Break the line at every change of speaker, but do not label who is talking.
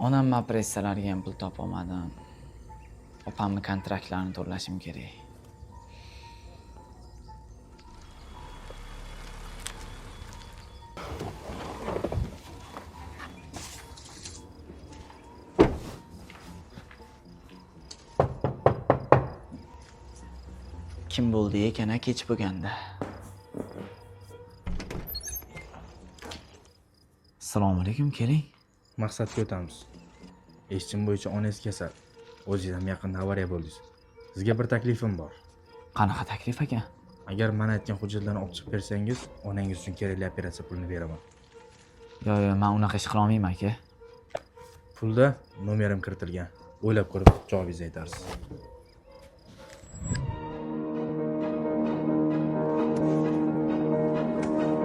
Onamni operatsiyalariga ham pul topolmadim. Opamni kontraktlarini to'lashim kerak. Kim bo'ldi ekan kech bo'lganda? Assalomu alaykum, keling.
Maqsadga o'tamiz. Eshitishim bo'yicha onangiz kasal. O'zingiz ham yaqinda avariya bo'ldingiz. Sizga bir taklifim bor.
Qanaqa taklif ekan?
Agar mana aytgan hujjatlarni olib chiqib bersangiz, onangiz uchun kerakli operatsiya pulini beraman.
Yo'q, men unaqa ish qila olmayman aka.
Pulda nomerim kiritilgan. O'ylab ko'rib javob aytarsiz.